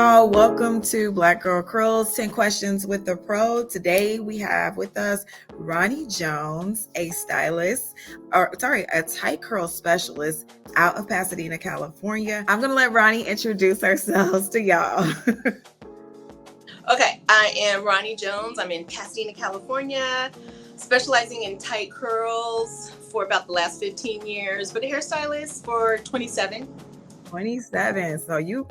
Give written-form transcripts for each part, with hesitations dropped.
y'all. Welcome to Black Girl Curls 10 Questions with the Pro. Today we have with us Roni Jones, a tight curl specialist out of Pasadena, California. I'm going to let Roni introduce ourselves to y'all. Okay, I am Roni Jones. I'm in Pasadena, California, specializing in tight curls for about the last 15 years, but a hairstylist for 27. 27. So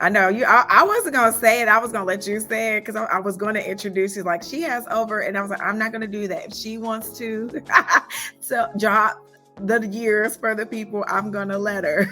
I know you. I wasn't gonna say it. I was gonna let you say it because I was going to introduce you. Like she has over, and I was like, I'm not gonna do that. If she wants to, so drop the years for the people, I'm gonna let her.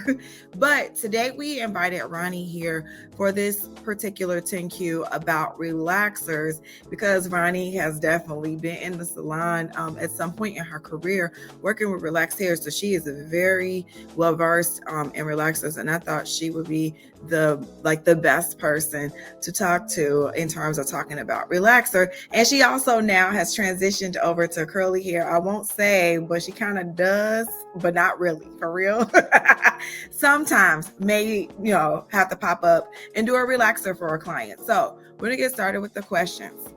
But today we invited Roni here for this particular 10Q about relaxers because Roni has definitely been in the salon at some point in her career working with relaxed hair. So she is very well versed in relaxers, and I thought she would be the best person to talk to in terms of talking about relaxer. And she also now has transitioned over to curly hair. I won't say, but she kind of does, but not really, for real. Sometimes may have to pop up and do a relaxer for a client. So we're gonna get started with the questions.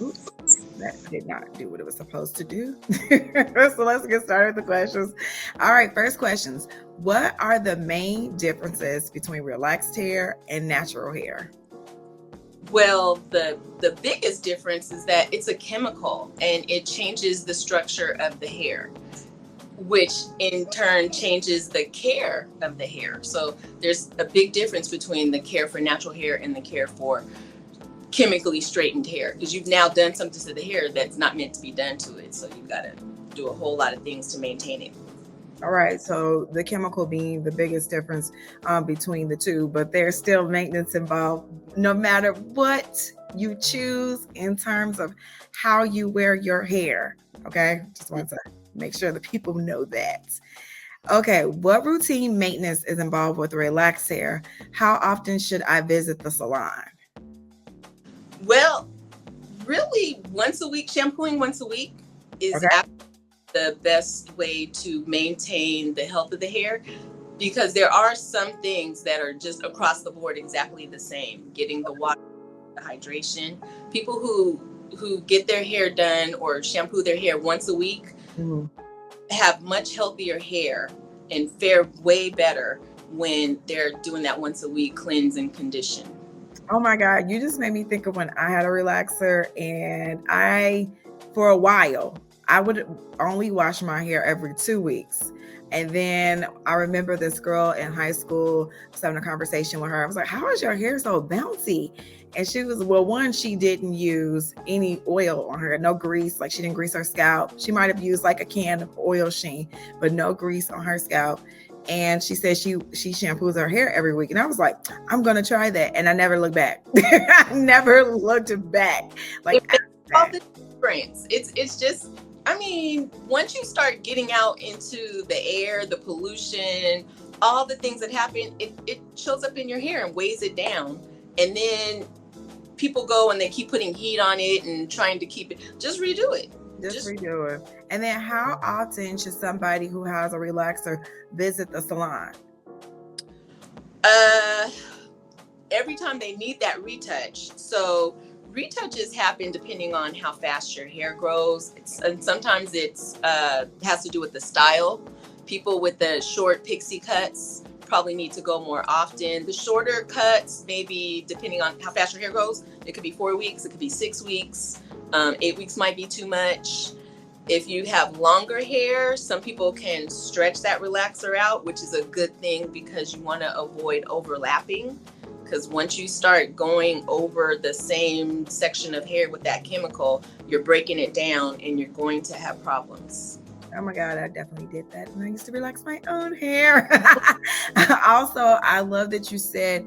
Oops, that did not do what it was supposed to do. So let's get started with the questions. All right, first questions. What are the main differences between relaxed hair and natural hair? Well, the biggest difference is that it's a chemical and it changes the structure of the hair, which in turn changes the care of the hair. So there's a big difference between the care for natural hair and the care for chemically straightened hair, because you've now done something to the hair that's not meant to be done to it. So you've got to do a whole lot of things to maintain it. All right, so the chemical being the biggest difference between the two, but there's still maintenance involved no matter what you choose in terms of how you wear your hair. Okay, just want to make sure that people know that. Okay, what routine maintenance is involved with relaxed hair? How often should I visit the salon? Well, really, once a week, shampooing once a week is the best way to maintain the health of the hair, because there are some things that are just across the board exactly the same. Getting the water, the hydration. People who get their hair done or shampoo their hair once a week have much healthier hair and fare way better when they're doing that once a week cleanse and condition. Oh my God, you just made me think of when I had a relaxer, and for a while, I would only wash my hair every 2 weeks. And then I remember this girl in high school, was having a conversation with her. I was like, how is your hair so bouncy? And she was, well, one, she didn't use any oil on her, no grease. Like she didn't grease her scalp. She might have used like a can of oil sheen, but no grease on her scalp. And she said she shampoos her hair every week. And I was like, I'm going to try that. And I never looked back. I never looked back. Like all the difference. It's just, I mean, once you start getting out into the air, the pollution, all the things that happen, it shows up in your hair and weighs it down. And then people go and they keep putting heat on it and trying to keep it. Just redo it. Just redo it. And then how often should somebody who has a relaxer visit the salon? Every time they need that retouch. So retouches happen depending on how fast your hair grows. And sometimes it's has to do with the style. People with the short pixie cuts probably need to go more often. The shorter cuts, maybe depending on how fast your hair grows, it could be 4 weeks, it could be 6 weeks. 8 weeks might be too much. If you have longer hair, some people can stretch that relaxer out, which is a good thing because you want to avoid overlapping. Because once you start going over the same section of hair with that chemical, you're breaking it down and you're going to have problems. Oh my God, I definitely did that. And I used to relax my own hair. Also, I love that you said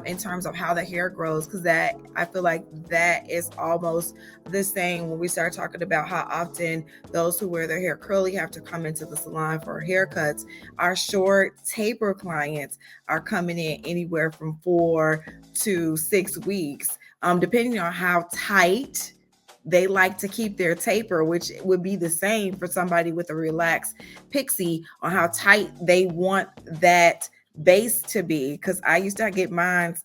in terms of how the hair grows, because I feel like that is almost the same when we start talking about how often those who wear their hair curly have to come into the salon for haircuts. Our short taper clients are coming in anywhere from 4 to 6 weeks, depending on how tight they like to keep their taper, which would be the same for somebody with a relaxed pixie, on how tight they want that base to be, because I used to get mine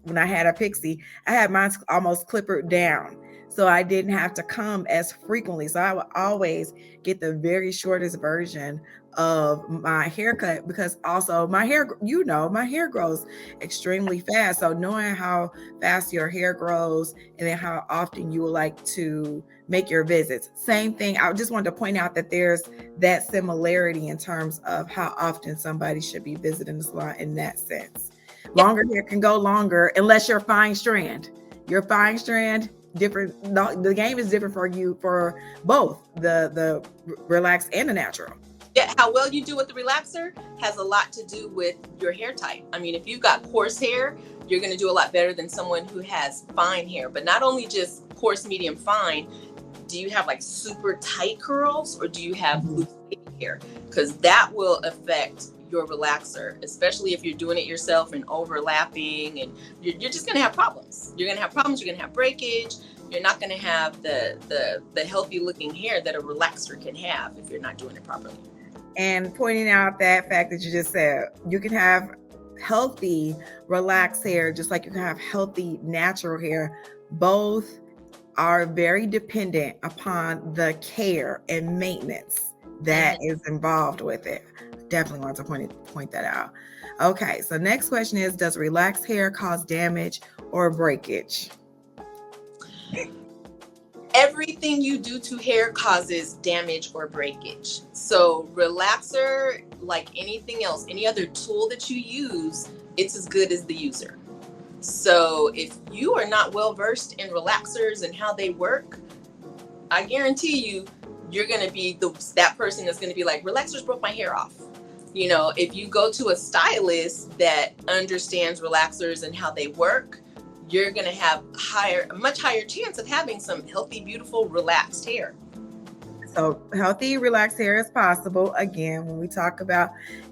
when I had a pixie, I had mine almost clippered down. So I didn't have to comb as frequently. So I would always get the very shortest version of my haircut, because also my hair, my hair grows extremely fast. So knowing how fast your hair grows and then how often you would like to make your visits. Same thing. I just wanted to point out that there's that similarity in terms of how often somebody should be visiting the salon in that sense. Longer hair can go longer unless you're fine strand. Your fine strand, different. The game is different for you for both the relaxed and the natural. Yeah, how well you do with the relaxer has a lot to do with your hair type. I mean, if you've got coarse hair, you're going to do a lot better than someone who has fine hair. But not only just coarse, medium, fine. Do you have like super tight curls, or do you have loose hair? Because that will affect your relaxer, especially if you're doing it yourself and overlapping, and you're just going to have problems. You're going to have problems. You're going to have breakage. You're not going to have the healthy looking hair that a relaxer can have if you're not doing it properly. And pointing out that fact that you just said, you can have healthy relaxed hair just like you can have healthy natural hair. Both are very dependent upon the care and maintenance that is involved with it. Definitely want to point that out. Okay, so next question is, does relaxed hair cause damage or breakage? Everything you do to hair causes damage or breakage. So relaxer, like anything else, any other tool that you use, it's as good as the user. So if you are not well versed in relaxers and how they work, I guarantee you're going to be that person that's going to be like, relaxers broke my hair off. If you go to a stylist that understands relaxers and how they work, you're going to have a much higher chance of having some healthy, beautiful, relaxed hair. So healthy, relaxed hair is possible. Again, when we talk about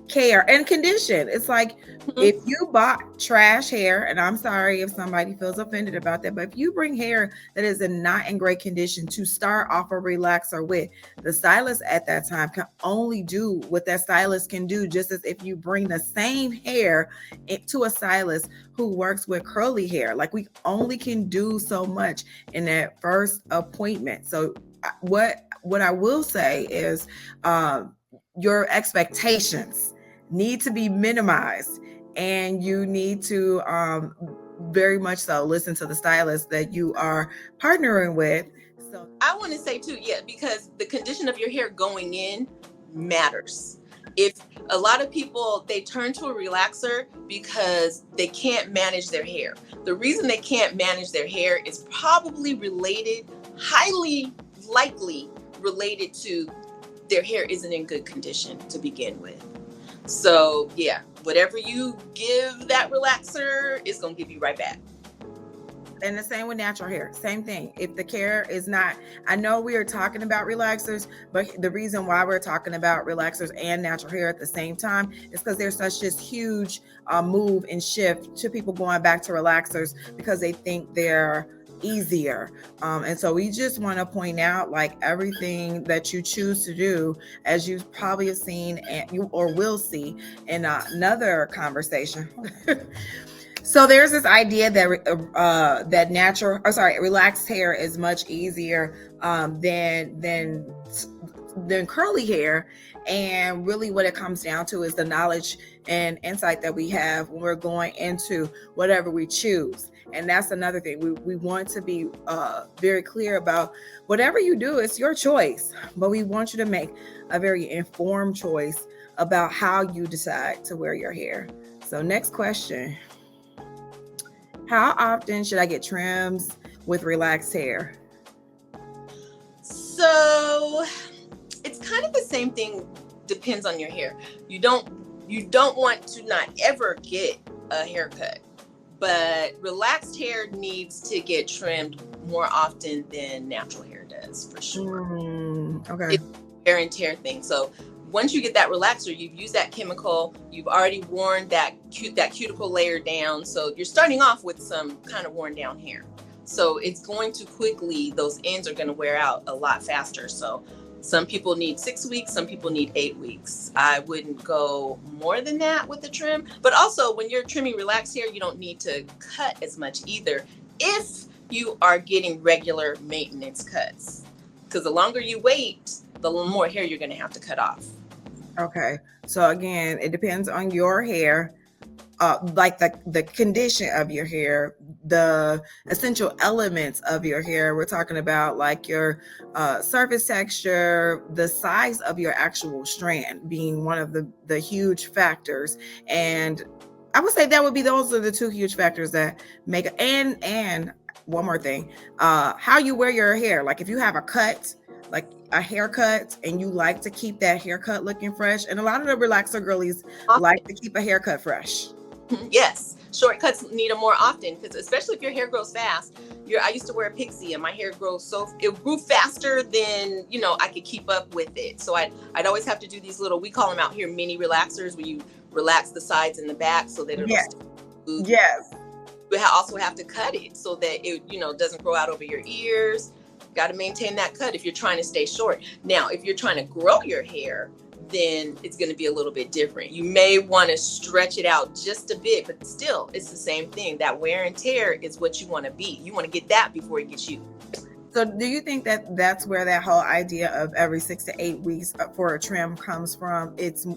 care and condition, it's like if you bought trash hair, and I'm sorry if somebody feels offended about that, but if you bring hair that is not in great condition to start off a relaxer with, the stylist at that time can only do what that stylist can do, just as if you bring the same hair to a stylist who works with curly hair. Like, we only can do so much in that first appointment. So what I will say is your expectations need to be minimized, and you need to very much so listen to the stylist that you are partnering with. So I want to say too, because the condition of your hair going in matters. If a lot of people, they turn to a relaxer because they can't manage their hair. The reason they can't manage their hair is probably highly likely related to their hair isn't in good condition to begin with. So whatever you give that relaxer, it's going to give you right back. And the same with natural hair, same thing. If the care is not, I know we are talking about relaxers, but the reason why we're talking about relaxers and natural hair at the same time is because there's such this huge move and shift to people going back to relaxers because they think they're easier. And so we just want to point out, like, everything that you choose to do, as you probably have seen or will see in another conversation. So there's this idea that relaxed hair is much easier than curly hair. And really what it comes down to is the knowledge and insight that we have when we're going into whatever we choose. And that's another thing. We want to be very clear about whatever you do, it's your choice. But we want you to make a very informed choice about how you decide to wear your hair. So next question. How often should I get trims with relaxed hair? So it's kind of the same thing, depends on your hair. You don't want to not ever get a haircut, but relaxed hair needs to get trimmed more often than natural hair does, for sure. Okay. It's a wear and tear thing. So once you get that relaxer, you've used that chemical, you've already worn that cuticle layer down. So you're starting off with some kind of worn down hair. So it's going to quickly, those ends are going to wear out a lot faster. So Some people need 6 weeks, some people need 8 weeks. I wouldn't go more than that with the trim. But also, when you're trimming relaxed hair, you don't need to cut as much either if you are getting regular maintenance cuts. Because the longer you wait, the more hair you're going to have to cut off. Okay. So again, it depends on your hair, like the condition of your hair, the essential elements of your hair. We're talking about like your surface texture, the size of your actual strand being one of the huge factors. And I would say those are the two huge factors that make it. And one more thing, how you wear your hair. Like if you have a cut, like a haircut, and you like to keep that haircut looking fresh. And a lot of the relaxer girlies like to keep a haircut fresh. Yes, shortcuts need them more often, because especially if your hair grows fast. I used to wear a pixie, and my hair it grew faster than I could keep up with it. So I'd always have to do these little, we call them out here mini relaxers, where you relax the sides and the back so that it'll stay. Yes. You also have to cut it so that it doesn't grow out over your ears. Got to maintain that cut if you're trying to stay short. Now, if you're trying to grow your hair, then it's going to be a little bit different. You may want to stretch it out just a bit, but still, it's the same thing. That wear and tear is what you want to be. You want to get that before it gets you. So do you think that that's where that whole idea of every 6 to 8 weeks for a trim comes from?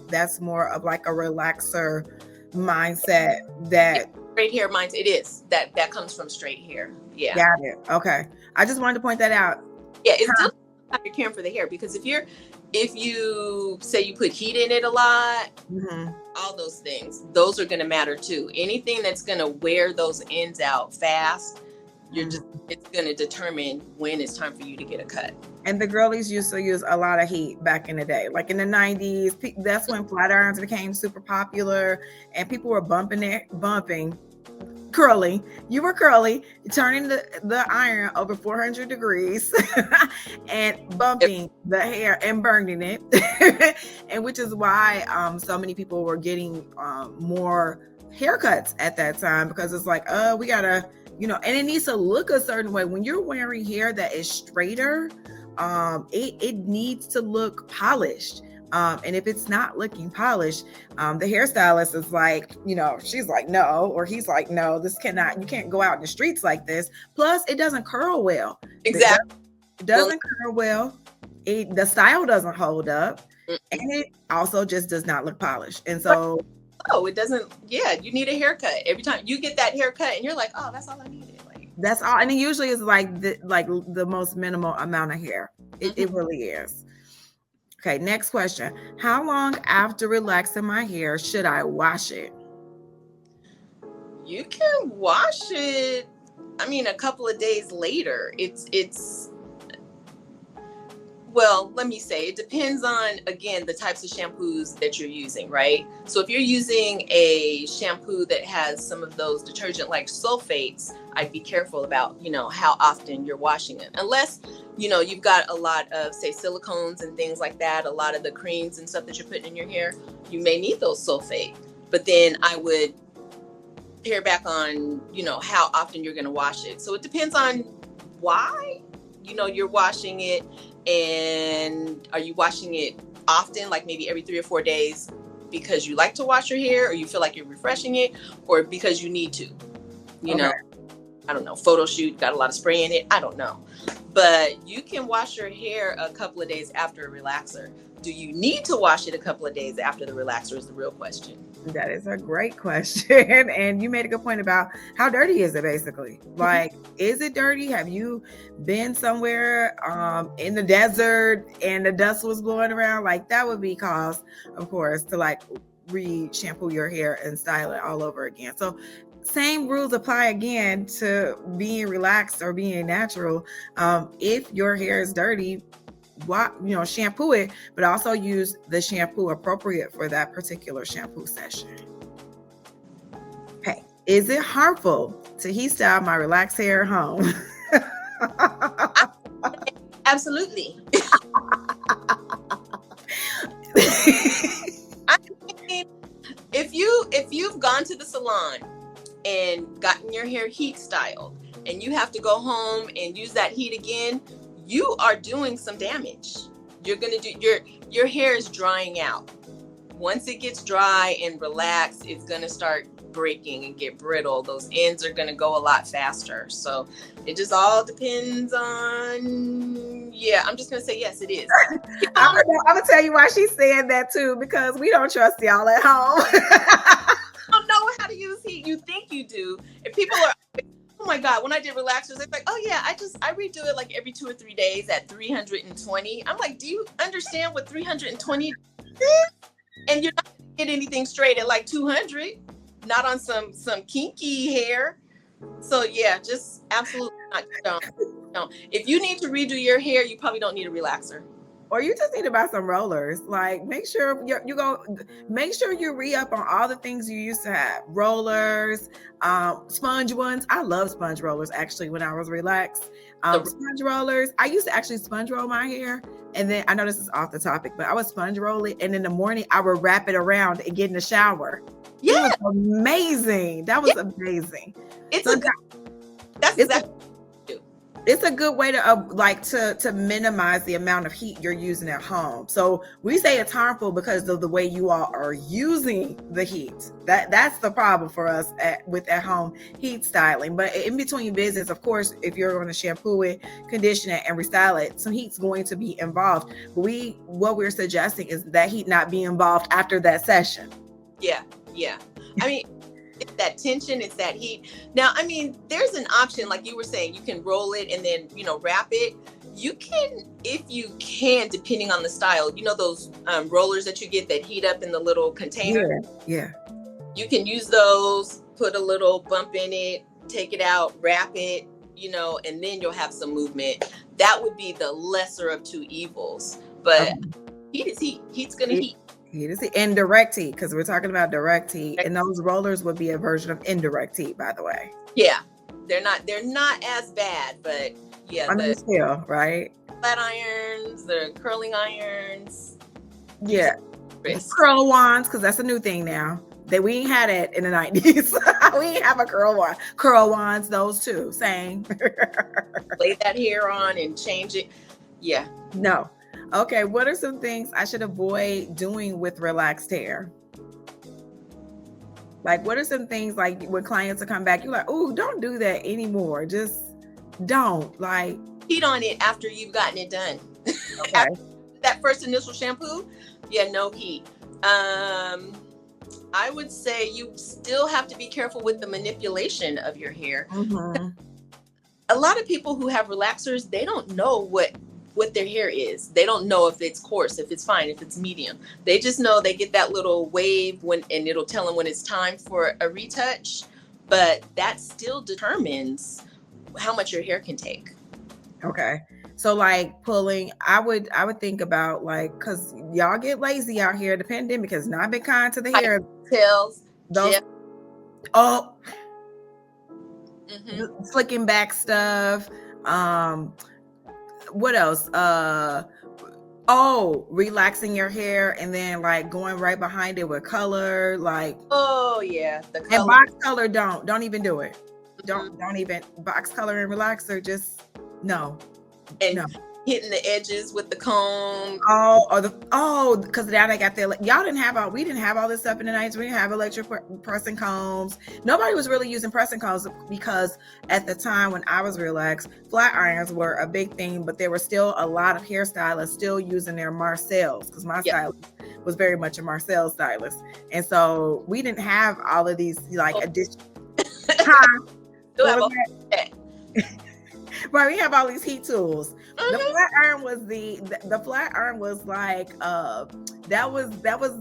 That's more of like a relaxer mindset that... Straight hair mindset, it is. That comes from straight hair. Yeah. Got it. Okay. I just wanted to point that out. Yeah, it's still how you're caring for the hair, because if you say you put heat in it a lot, all those things, those are going to matter too. Anything that's going to wear those ends out fast, it's going to determine when it's time for you to get a cut. And the girlies used to use a lot of heat back in the day, like in the 90s. That's when flat irons became super popular, and people were bumping curly. You were curly, turning the iron over 400 degrees and bumping the hair and burning it. And which is why so many people were getting more haircuts at that time, because it's like, we gotta, and it needs to look a certain way. When you're wearing hair that is straighter, it needs to look polished. And if it's not looking polished, the hairstylist is like, she's like, no, or he's like, no, you can't go out in the streets like this. Plus, it doesn't curl well. Exactly. It doesn't curl well. The style doesn't hold up. And it also just does not look polished. And so... Oh, it doesn't. Yeah, you need a haircut. Every time you get that haircut and you're like, oh, that's all I needed. That's all. And it usually is like the most minimal amount of hair. It really is. Okay, next question. How long after relaxing my hair should I wash it? You can wash it, a couple of days later. Well, let me say, it depends on, again, the types of shampoos that you're using, right? So if you're using a shampoo that has some of those detergent-like sulfates, I'd be careful about, how often you're washing it. Unless, you've got a lot of, say, silicones and things like that, a lot of the creams and stuff that you're putting in your hair, you may need those sulfate. But then I would pare back on, how often you're going to wash it. So it depends on why, you're washing it. And are you washing it often, like maybe every 3 or 4 days, because you like to wash your hair, or you feel like you're refreshing it, or because you need to, I don't know, photo shoot, got a lot of spray in it, I don't know. But you can wash your hair a couple of days after a relaxer. Do you need to wash it a couple of days after the relaxer is the real question. That is a great question. And you made a good point about how dirty is it, basically. Like, is it dirty? Have you been somewhere in the desert and the dust was blowing around? Like, that would be cause, of course, to like re-shampoo your hair and style it all over again. So same rules apply again to being relaxed or being natural. If your hair is dirty, shampoo it, but also use the shampoo appropriate for that particular shampoo session. Okay, is it harmful to heat style my relaxed hair at home? Absolutely. I mean, if you've gone to the salon and gotten your hair heat styled, and you have to go home and use that heat again, you are doing some damage. you're gonna do your hair is drying out. Once it gets dry and relaxed, it's gonna start breaking and get brittle. Those ends are gonna go a lot faster. So it just all depends on. Yeah, I'm just gonna say yes, it is. I'm gonna tell you why she's saying that too, because we don't trust y'all at home. I don't know how to use heat. You think you do, and people are. Oh my God, when I did relaxers, it's like, oh yeah, I redo it like every 2 or 3 days at 320. I'm like, do you understand what 320 is? And you're not gonna get anything straight at like 200, not on some kinky hair. So yeah, just absolutely not. Don't. If you need to redo your hair, you probably don't need a relaxer. Or you just need to buy some rollers. Like, make sure make sure you re-up on all the things you used to have. Rollers, sponge ones. I love sponge rollers actually when I was relaxed. Sponge rollers. I used to actually sponge roll my hair. And then I know this is off the topic, but I would sponge roll it. And in the morning I would wrap it around and get in the shower. Yeah. It was amazing. That was amazing. It's a good way to to minimize the amount of heat you're using at home. So we say it's harmful because of the way you all are using the heat. That's the problem for us with at home heat styling. But in between visits, of course, if you're going to shampoo it, condition it, and restyle it, some heat's going to be involved. But what we're suggesting is that heat not be involved after that session. Yeah. I mean, it's that tension, it's that heat. Now, I mean, there's an option, like you were saying, you can roll it and then, wrap it. You can, if you can, depending on the style, those rollers that you get that heat up in the little container. Yeah. You can use those, put a little bump in it, take it out, wrap it, and then you'll have some movement. That would be the lesser of two evils. But heat is heat. Heat's going to heat. Heat is heat. And direct heat, because we're talking about direct heat. And those rollers would be a version of indirect heat, by the way. Yeah. They're not as bad, but yeah. I mean, still, right? Flat irons, the curling irons. Yeah. Curl wands, because that's a new thing now. We ain't had it in the 90s. We ain't have a curl wand. Curl wands, those two, same. Lay that hair on and change it. Yeah. No. Okay, what are some things I should avoid doing with relaxed hair? Like, what are some things, like, when clients will come back, you're like, oh, don't do that anymore. Just don't. Like, heat on it after you've gotten it done. Okay. After that first initial shampoo, no heat. I would say you still have to be careful with the manipulation of your hair. Mm-hmm. A lot of people who have relaxers, they don't know what their hair is. They don't know if it's coarse, if it's fine, if it's medium. They just know they get that little wave and it'll tell them when it's time for a retouch. But that still determines how much your hair can take. Okay. So like pulling, I would think about, like, because y'all get lazy out here. The pandemic has not been kind to the hair. Tails. Those. Oh. Mm-hmm. Slicking back stuff. What else? Relaxing your hair and then like going right behind it with color, like. Oh yeah, the color. And box color, don't even do it. Don't even box color and relaxer. Just no. And no. Hitting the edges with the comb. Because now they got we didn't have all this stuff in the 90s. We didn't have electric pressing combs. Nobody was really using pressing combs because at the time when I was relaxed, flat irons were a big thing, but there were still a lot of hairstylists still using their Marcells, because my stylist was very much a Marcel stylist. And so we didn't have all of these additional right, we have all these heat tools. Mm-hmm. The flat iron was like that was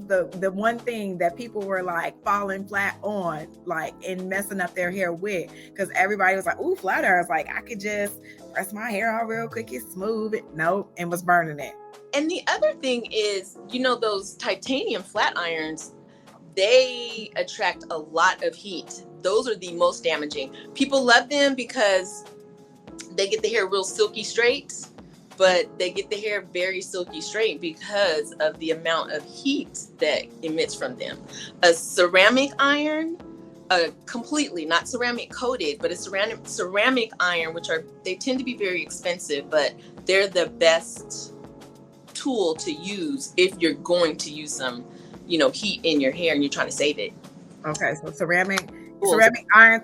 the one thing that people were like falling flat on, like, and messing up their hair with, because everybody was like, ooh, flat irons, like I could just press my hair out real quick and smooth it. Nope, and was burning it. And the other thing is, those titanium flat irons, they attract a lot of heat. Those are the most damaging. People love them because they get the hair real silky straight, but they get the hair very silky straight because of the amount of heat that emits from them. A ceramic iron, completely not ceramic coated, but a ceramic iron, they tend to be very expensive, but they're the best tool to use if you're going to use some, heat in your hair and you're trying to save it. Okay, so ceramic Tools. iron,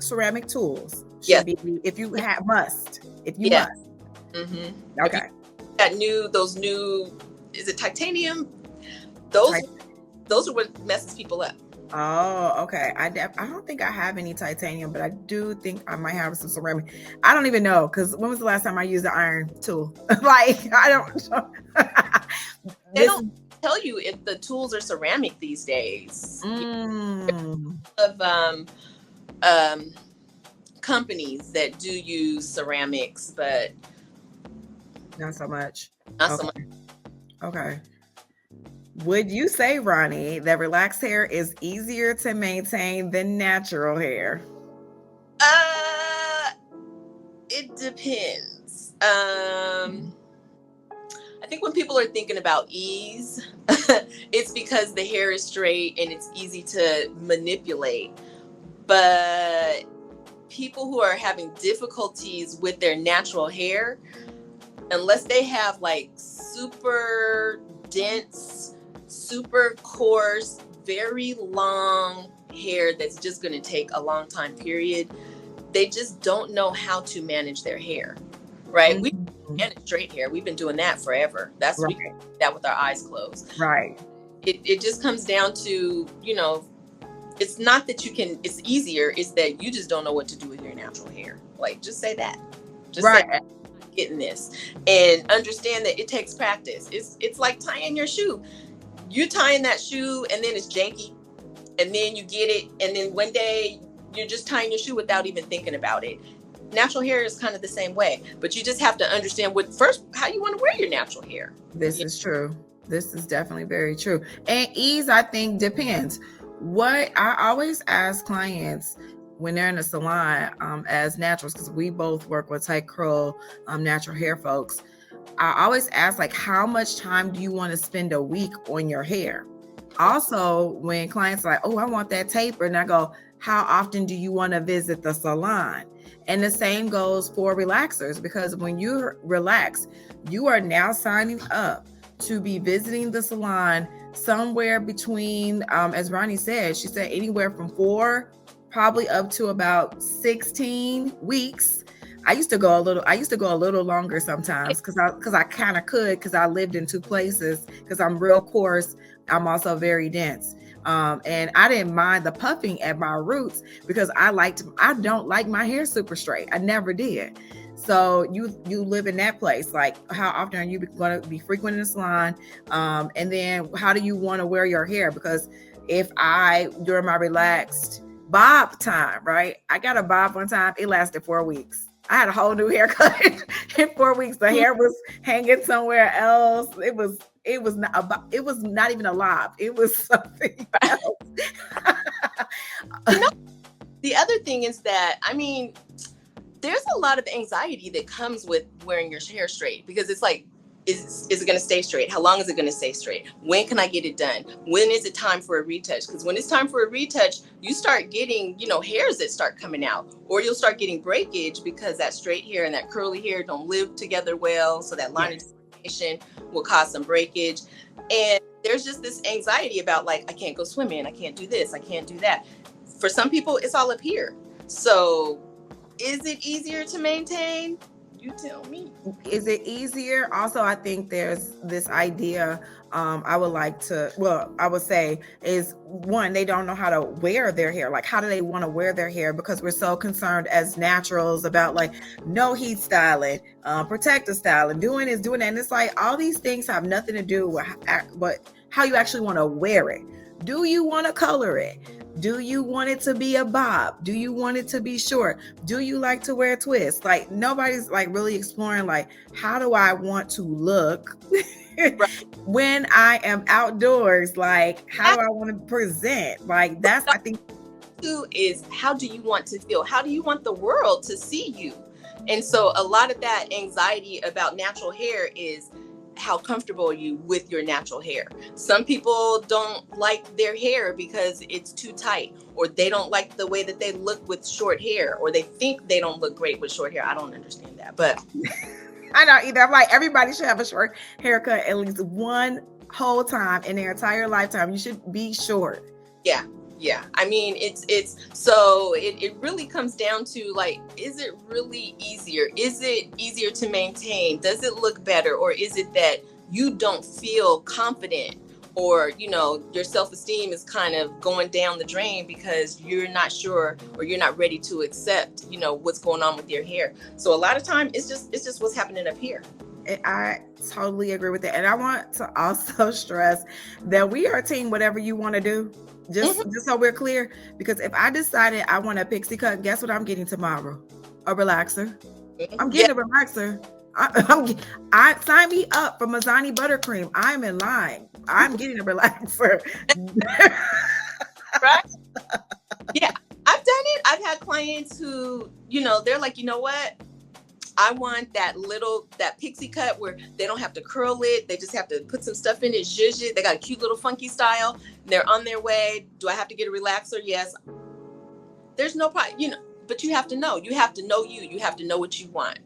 ceramic tools should Yes. be, if you must. Yeah. Okay. Those new, is it titanium? Those are what messes people up. Oh, okay. I don't think I have any titanium, but I do think I might have some ceramic. I don't even know, because when was the last time I used the iron tool? Like, I don't know. They don't tell you if the tools are ceramic these days. Of companies that do use ceramics, but not so much. Not so much. Okay. Would you say, Roni, that relaxed hair is easier to maintain than natural hair? It depends. I think when people are thinking about ease, it's because the hair is straight and it's easy to manipulate. But people who are having difficulties with their natural hair, unless they have like super dense, super coarse, very long hair that's just going to take a long time period, they just don't know how to manage their hair, right? We manage straight hair. We've been doing that forever. That's right. We can do that with our eyes closed. Right. It just comes down to, it's not that it's easier, it's that you just don't know what to do with your natural hair. Like, just say that. Just right. Say, getting this, and understand that it takes practice. It's like tying your shoe. You're tying that shoe and then it's janky, and then you get it, and then one day you're just tying your shoe without even thinking about it. Natural hair is kind of the same way, but you just have to understand how you want to wear your natural hair. This is true. This is definitely very true. And ease, I think, depends. What I always ask clients when they're in a salon, as naturals, because we both work with tight curl natural hair folks, I always ask, like, how much time do you want to spend a week on your hair? Also, when clients are like, oh, I want that taper, and I go, how often do you want to visit the salon? And the same goes for relaxers, because when you relax, you are now signing up to be visiting the salon somewhere between, as Roni said, she said anywhere from 4, probably up to about 16 weeks. I used to go a little longer sometimes because I kind of could, because I lived in 2 places, because I'm real coarse. I'm also very dense. And I didn't mind the puffing at my roots because I don't like my hair super straight. I never did. So you live in that place. Like, how often are you going to be frequent in the salon? And then how do you want to wear your hair? Because if during my relaxed bob time, right? I got a bob one time. It lasted 4 weeks. I had a whole new haircut in 4 weeks. The hair was hanging somewhere else. It was not even a lob. It was something else. The other thing is that, there's a lot of anxiety that comes with wearing your hair straight, because it's like, is it going to stay straight? How long is it going to stay straight? When can I get it done? When is it time for a retouch? Because when it's time for a retouch, you start getting, hairs that start coming out, or you'll start getting breakage because that straight hair and that curly hair don't live together well. So that line of demarcation will cause some breakage. And there's just this anxiety about, like, I can't go swimming. I can't do this. I can't do that. For some people, it's all up here. So is it easier to maintain? You tell me. Is it easier? Also, I think there's this idea I would say is, one, they don't know how to wear their hair. Like, how do they want to wear their hair? Because we're so concerned as naturals about, like, no heat styling, protective styling, doing that. And it's like, all these things have nothing to do with how you actually want to wear it. Do you want to color it? Do you want it to be a bob? Do you want it to be short? Do you like to wear twists? Like, nobody's like really exploring, like, how do I want to look when I am outdoors? Like, how do I want to present? Like, that's, I think, too, is how do you want to feel? How do you want the world to see you? And so a lot of that anxiety about natural hair is, how comfortable are you with your natural hair? Some people don't like their hair because it's too tight, or they don't like the way that they look with short hair, or they think they don't look great with short hair. I don't understand that, but I know either. I'm like, everybody should have a short haircut at least one whole time in their entire lifetime. You should be short. Yeah. I mean, it's so it really comes down to like, is it really easier? Is it easier to maintain? Does it look better? Or is it that you don't feel confident, or, you know, your self-esteem is kind of going down the drain because you're not sure, or you're not ready to accept, you know, what's going on with your hair. So a lot of time it's just what's happening up here. I totally agree with that. And I want to also stress that we are team whatever you want to do. Just so we're clear, because if I decided I want a pixie cut, guess what I'm getting tomorrow? A relaxer. I'm getting a relaxer. I sign me up for Mazzani buttercream. I'm in line. I'm getting a relaxer. Right? Yeah, I've done it. I've had clients who, you know, they're like, you know what? I want that pixie cut where they don't have to curl it. They just have to put some stuff in it, zhuzh it. They got a cute little funky style. They're on their way. Do I have to get a relaxer? Yes. There's no problem, you know, but you have to know. You have to know you. You have to know what you want.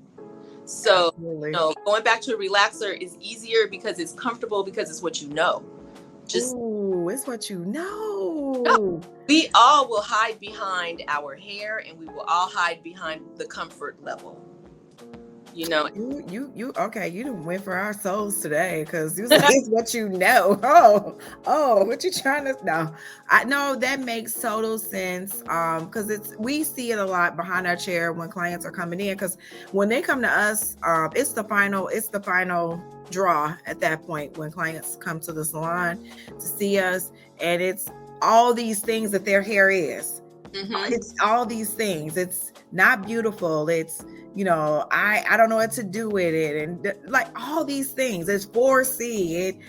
So, you know, going back to a relaxer is easier because it's comfortable, because it's what you know. It's what you know. We all will hide behind our hair, and we will all hide behind the comfort level. You know, you okay, you didn't win for our souls today, because you say it's what you know. What you trying to know? I know that makes total sense, because we see it a lot behind our chair when clients are coming in, because when they come to us, it's the final draw at that point when clients come to the salon to see us, and it's all these things that their hair is. It's all these things. It's not beautiful. It's, you know, I don't know what to do with it, and like all these things. It's 4C,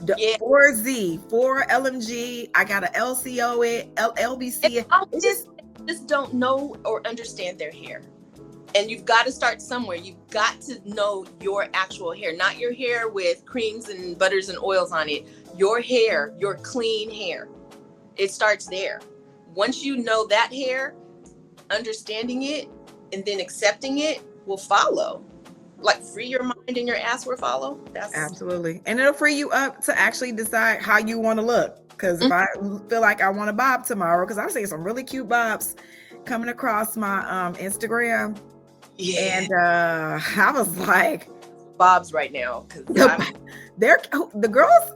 4Z, 4 LMG. I got a LCO it, LBC. Just don't know or understand their hair, and you've got to start somewhere. You've got to know your actual hair, not your hair with creams and butters and oils on it. Your hair, your clean hair. It starts there. Once you know that hair, understanding it, and then accepting it will follow. Like, free your mind and your ass will follow. That's absolutely. And it'll free you up to actually decide how you want to look. Because if I feel like I want a bob tomorrow, because I'm seeing some really cute bobs coming across my Instagram. Yeah. And I was like, bobs right now. The girls,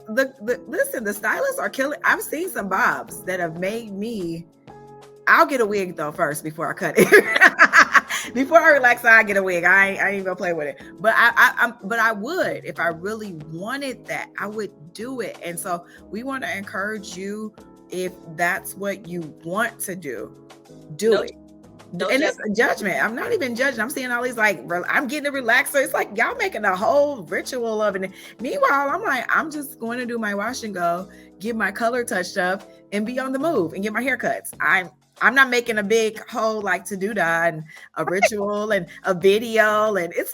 listen, the stylists are killing. I've seen some bobs that have made me. I'll get a wig though first before I cut it. Before I relax, I get a wig. I ain't gonna play with it. But I would, if I really wanted that, I would do it. And so we want to encourage you, if that's what you want to do it. And it's a judgment. I'm not even judging. I'm seeing all these like, I'm getting a relaxer. It's like y'all making a whole ritual of it. Meanwhile, I'm like, I'm just going to do my wash and go, get my color touched up, and be on the move and get my haircuts. I'm not making a big whole like to-do-da and a ritual and a video, and it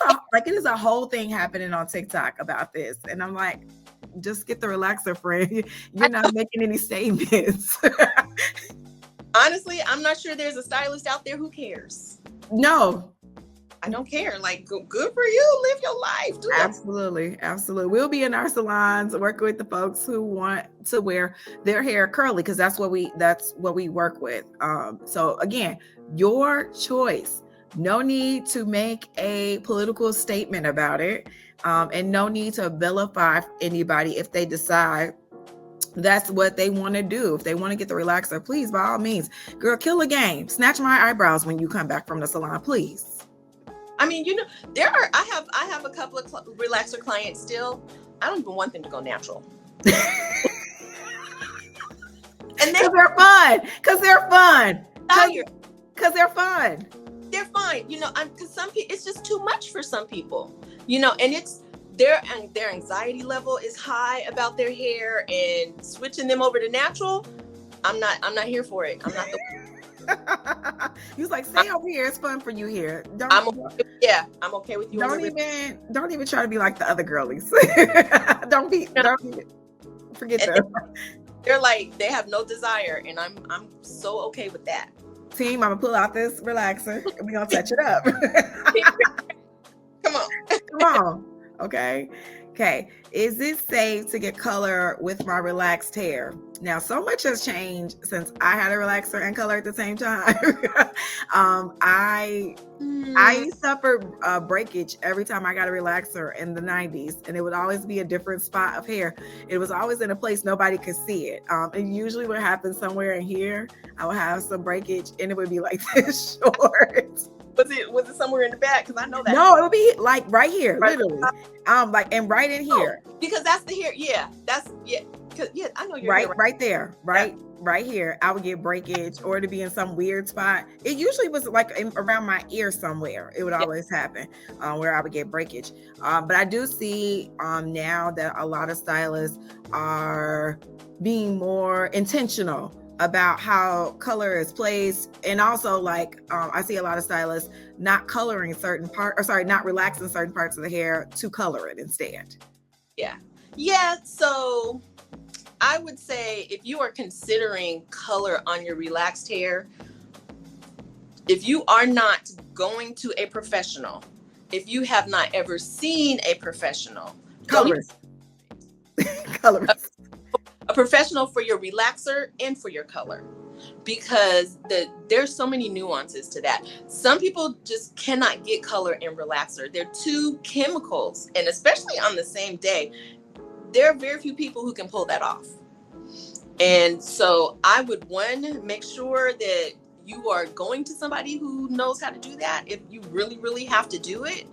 is a whole thing happening on TikTok about this. And I'm like, just get the relaxer, friend. You're not making any statements. Honestly, I'm not sure there's a stylist out there who cares. No. I don't care. Like, good for you. Live your life. Absolutely. We'll be in our salons working with the folks who want to wear their hair curly, because that's what we work with. So again, your choice. No need to make a political statement about it, and no need to vilify anybody if they decide that's what they want to do. If they want to get the relaxer, please, by all means, girl, kill a game. Snatch my eyebrows when you come back from the salon, please. I mean, you know, I have a couple of relaxer clients still. I don't even want them to go natural. And they're fun. Because they're fun. Because they're fun. They're fine. You know, because some people, it's just too much for some people. You know, and it's their anxiety level is high about their hair, and switching them over to natural, I'm not here for it. I'm not the He was like, stay over here. It's fun for you here. I'm okay with you. Don't even try to be like the other girlies. Don't even forget them. They're like, they have no desire, and I'm so okay with that. Team, I'm gonna pull out this relaxer and we're gonna touch it up. Come on. Come on. Okay. Okay. Is it safe to get color with my relaxed hair? Now, so much has changed since I had a relaxer and color at the same time. I suffered breakage every time I got a relaxer in the 90s, and it would always be a different spot of hair. It was always in a place nobody could see it. And usually what happens somewhere in here, I would have some breakage and it would be like this short. Was it somewhere in the back? Because I know that. No, it would be like right here, literally. Like, and right in here. Because that's the hair. Yeah, that's Cause I know you're right there, right here. I would get breakage, or to be in some weird spot. It usually was like around my ear somewhere. It would always happen where I would get breakage. But I do see now that a lot of stylists are being more intentional about how color is placed, and also like I see a lot of stylists not coloring certain not relaxing certain parts of the hair to color it instead. Yeah. So I would say if you are considering color on your relaxed hair, if you are not going to a professional, if you have not ever seen a professional, colorist, a professional for your relaxer and for your color, because there's so many nuances to that. Some people just cannot get color in relaxer. They're two chemicals, and especially on the same day, there are very few people who can pull that off. And so I would, make sure that you are going to somebody who knows how to do that. If you really, really have to do it,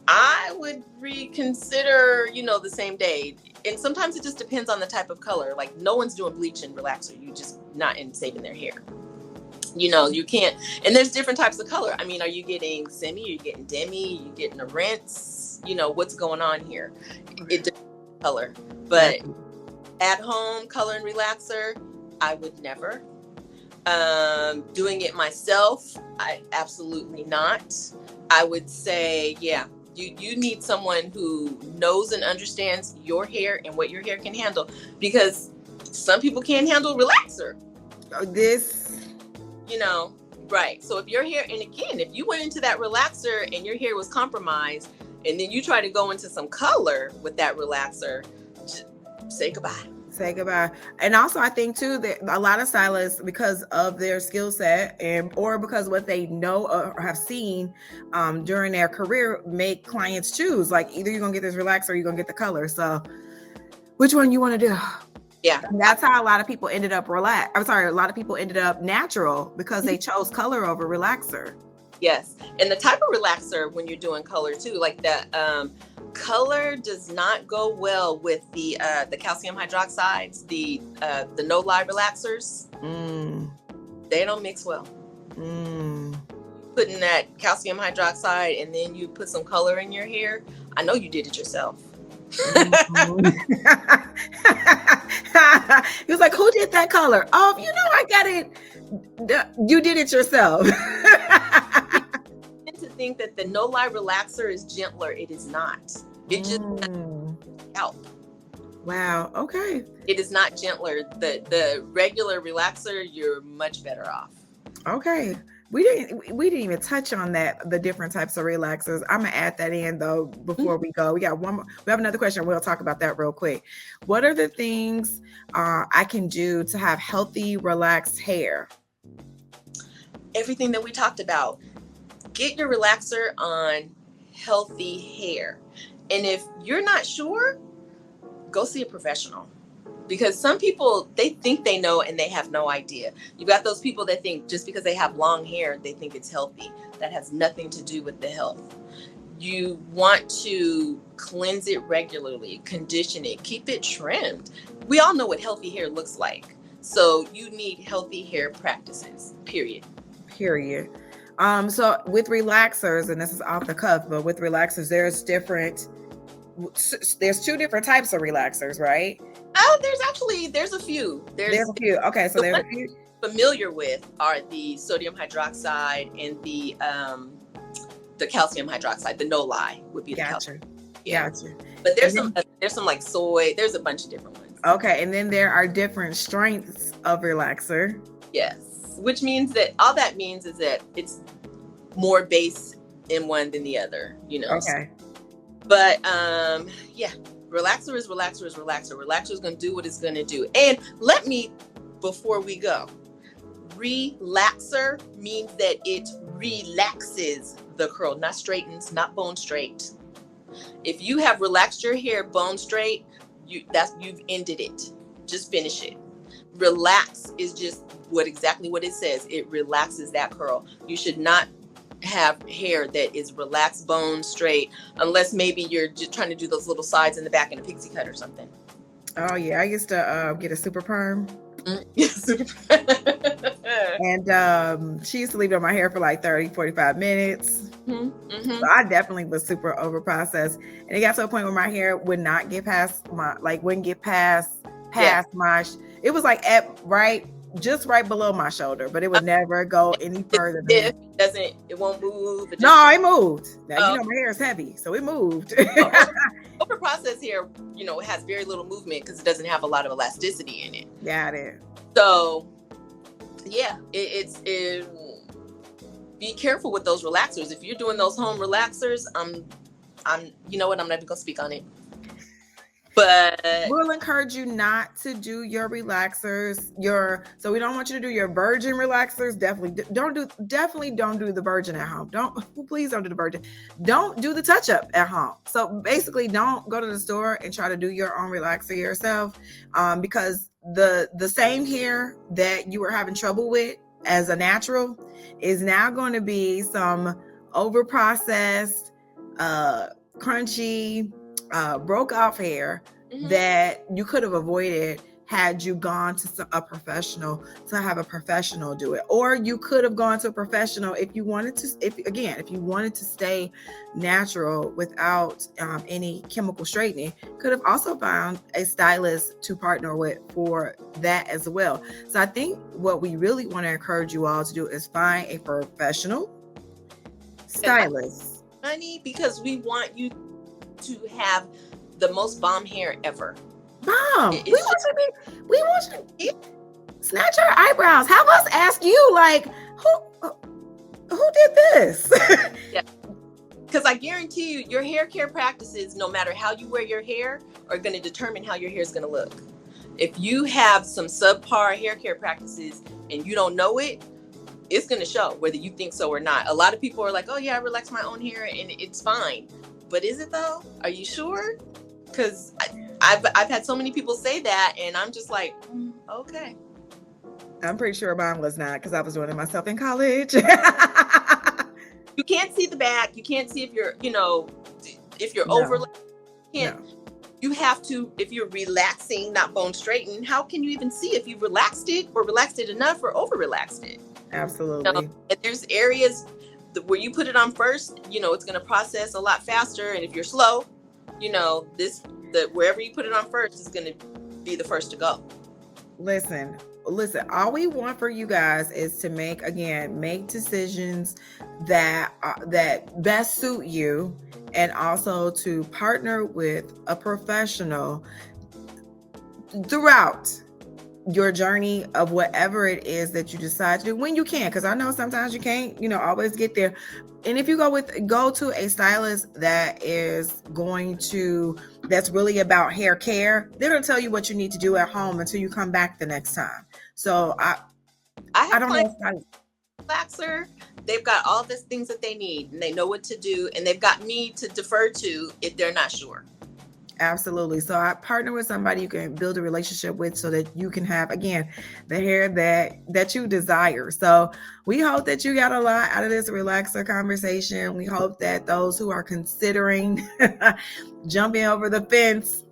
I would reconsider, the same day. And sometimes it just depends on the type of color. Like, no one's doing bleach and relaxer. You just not in saving their hair. You can't. And there's different types of color. I mean, are you getting semi? Are you getting demi? Are you getting a rinse? What's going on here? It depends on color. But at home, color and relaxer, I would never. Doing it myself, I absolutely not. I would say, you need someone who knows and understands your hair and what your hair can handle, because some people can't handle relaxer. Right. So if your hair, and again, if you went into that relaxer and your hair was compromised, and then you try to go into some color with that relaxer, say goodbye. And also I think too that a lot of stylists, because of their skill set or because what they know or have seen during their career, make clients choose, like, either you're gonna get this relaxer or you're gonna get the color. So which one you want to do? Yeah. And that's how a lot of people ended up a lot of people ended up natural, because they chose color over relaxer. Yes. And the type of relaxer, when you're doing color too, like that, color does not go well with the calcium hydroxides, the no-lie relaxers. They don't mix well. Putting that calcium hydroxide and then you put some color in your hair, I know you did it yourself. He was like, who did that color? Oh, I got it. You did it yourself. To think that the no-lie relaxer is gentler. It is not. It just help. Wow. Okay. It is not gentler. The regular relaxer, you're much better off. Okay. We didn't even touch on that, the different types of relaxers. I'm gonna add that in though before we go. We got one more. We have another question. We'll talk about that real quick. What are the things I can do to have healthy, relaxed hair? Everything that we talked about. Get your relaxer on healthy hair. And if you're not sure, go see a professional. Because some people, they think they know and they have no idea. You got those people that think just because they have long hair, they think it's healthy. That has nothing to do with the health. You want to cleanse it regularly, condition it, keep it trimmed. We all know what healthy hair looks like. So you need healthy hair practices, period. So with relaxers, and this is off the cuff, but with relaxers, there's two different types of relaxers, right? Oh, there's a few. There's a few. Okay, so there's a few. Familiar with are the sodium hydroxide and the calcium hydroxide. The no-lie would be the calcium. Gotcha. But there's some like soy. There's a bunch of different ones. Okay, and then there are different strengths of relaxer. Yes, which means that all that means is that it's more base in one than the other. Okay. But yeah, relaxer is relaxer. Relaxer is going to do what it's going to do. And let me, before we go, relaxer means that it relaxes the curl, not straightens, not bone straight. If you have relaxed your hair bone straight, you've ended it. Just finish it. Relax is just exactly what it says. It relaxes that curl. You should not have hair that is relaxed bone straight, unless maybe you're just trying to do those little sides in the back in a pixie cut or something. Oh yeah, I used to get a super perm. Yeah, super perm. And she used to leave it on my hair for like 30-45 minutes. So I definitely was super over processed, and it got to a point where my hair would not get past my, like, wouldn't get past my, it was like just right below my shoulder, but it would never go any further than it won't move. No, it moved. Now, my hair is heavy, so it moved. Over processed hair, has very little movement because it doesn't have a lot of elasticity in it. Got it. So yeah, be careful with those relaxers. If you're doing those home relaxers, I'm not even gonna speak on it. But we'll encourage you not to do your relaxers. So we don't want you to do your virgin relaxers. Definitely don't do the virgin at home. Please don't do the virgin. Don't do the touch up at home. So basically, don't go to the store and try to do your own relaxer yourself, because the same hair that you were having trouble with as a natural is now going to be some over processed, crunchy, broke off hair that you could have avoided had you gone to a professional to have a professional do it. Or you could have gone to a professional if you wanted to stay natural without any chemical straightening. Could have also found a stylist to partner with for that as well. So I think what we really want to encourage you all to do is find a professional stylist, honey, because we want you to have the most bomb hair ever. Bomb. We want you to snatch our eyebrows. Have us ask you, like, who did this? Yeah. Because I guarantee you, your hair care practices, no matter how you wear your hair, are going to determine how your hair is going to look. If you have some subpar hair care practices and you don't know it, it's going to show, whether you think so or not. A lot of people are like, oh yeah, I relax my own hair and it's fine. But is it though? Are you sure? Because I've had so many people say that, and I'm just like, okay. I'm pretty sure mine was not, because I was doing it myself in college. You can't see the back. You can't see if you're, over. You have to, if you're relaxing, not bone straighten, how can you even see if you relaxed it or relaxed it enough or over relaxed it? Absolutely. And there's areas where you put it on first, it's going to process a lot faster. And if you're slow, wherever you put it on first is going to be the first to go. Listen, all we want for you guys is to make decisions that best suit you, and also to partner with a professional throughout your journey of whatever it is that you decide to do, when you can, because I know sometimes you can't, always get there. And if you go to a stylist that's really about hair care, they're gonna tell you what you need to do at home until you come back the next time. So I don't know. Relaxer, they've got all the things that they need, and they know what to do, and they've got me to defer to if they're not sure. Absolutely. So I partner with somebody you can build a relationship with so that you can have, again, the hair that you desire. So we hope that you got a lot out of this relaxer conversation. We hope that those who are considering jumping over the fence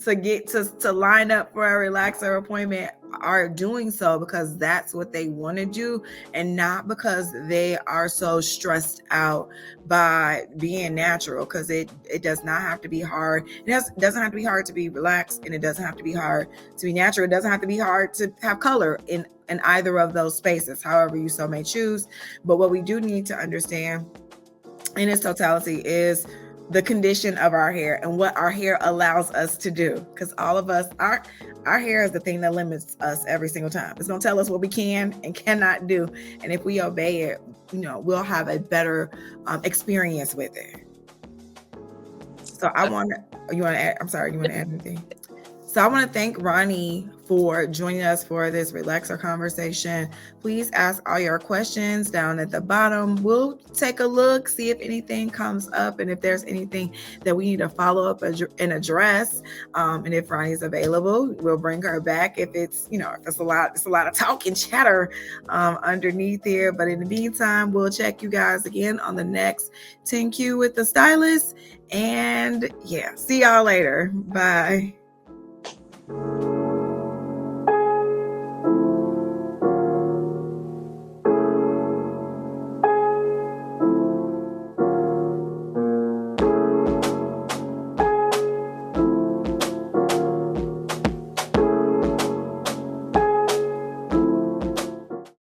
to get to line up for a relaxer appointment are doing so because that's what they want to do, and not because they are so stressed out by being natural, because it does not have to be hard. It doesn't have to be hard to be relaxed, and it doesn't have to be hard to be natural. It doesn't have to be hard to have color in either of those spaces, however you so may choose. But what we do need to understand in its totality is the condition of our hair and what our hair allows us to do. Because all of us, our hair is the thing that limits us every single time. It's going to tell us what we can and cannot do. And if we obey it, we'll have a better experience with it. So I want to, you want to add, I'm sorry, you want to add anything? So I want to thank Roni for joining us for this relaxer conversation. Please ask all your questions down at the bottom. We'll take a look, see if anything comes up, and if there's anything that we need to follow up and address. And if Roni is available, we'll bring her back. If it's, if it's a lot of talk and chatter underneath here. But in the meantime, we'll check you guys again on the next 10Q with the stylist. And yeah, see y'all later. Bye.